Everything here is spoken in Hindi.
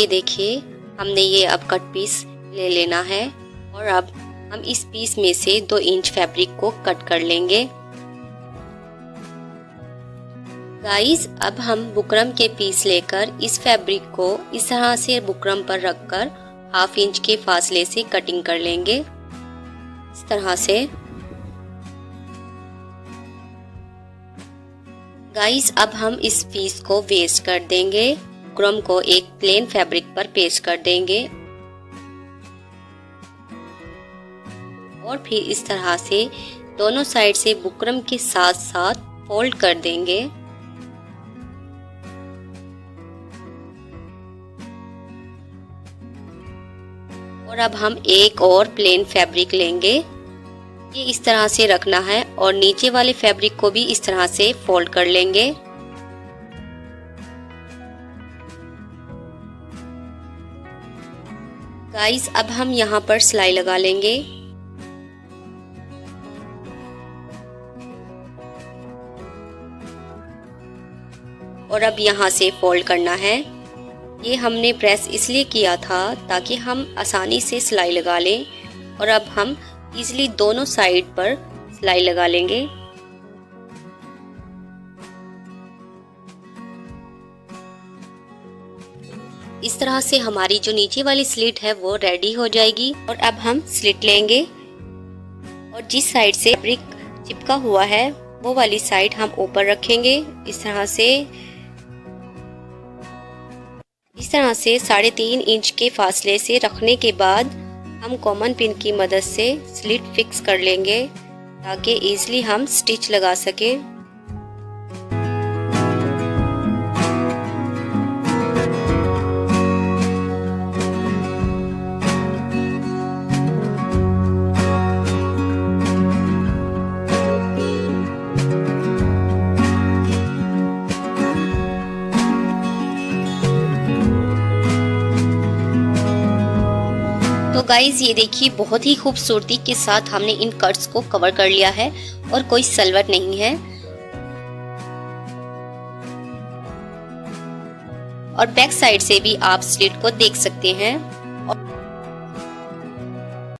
ये देखिए, हमने ये अब कट पीस ले लेना है और अब हम इस पीस में से 2 इंच फैब्रिक को कट कर लेंगे। गाइस, अब हम बुकरम के पीस लेकर इस फैब्रिक को इस तरह से बुकरम पर रखकर 1/2 इंच के फासले से कटिंग कर लेंगे, इस तरह से। गाइस, अब हम इस पीस को वेस्ट कर देंगे, बुकरम को एक प्लेन फैब्रिक पर पेस्ट कर देंगे और फिर इस तरह से दोनों साइड से बुकरम के साथ साथ फोल्ड कर देंगे। और अब हम एक और प्लेन फैब्रिक लेंगे, ये इस तरह से रखना है और नीचे वाले फैब्रिक को भी इस तरह से फोल्ड कर लेंगे। गाइस, अब हम यहाँ पर सिलाई लगा लेंगे। और अब यहाँ से फोल्ड करना है। ये हमने प्रेस इसलिए किया था ताकि हम आसानी से सिलाई लगा लें और अब हम इजीली दोनों साइड पर सिलाई लगा लेंगे। इस तरह से हमारी जो नीचे वाली स्लिट है वो रेडी हो जाएगी। और अब हम स्लिट लेंगे और जिस साइड से फैब्रिक चिपका हुआ है वो वाली साइड हम ऊपर रखेंगे। इस तरह से 3.5 इंच के फासले से रखने के बाद हम कॉमन पिन की मदद से स्लिट फिक्स कर लेंगे ताकि इजीली हम स्टिच लगा सकें। तो गाइज, ये देखिए, बहुत ही खूबसूरती के साथ हमने इन कट्स को कवर कर लिया है और कोई सलवट नहीं है। और बैक साइड से भी आप स्लिट को देख सकते हैं।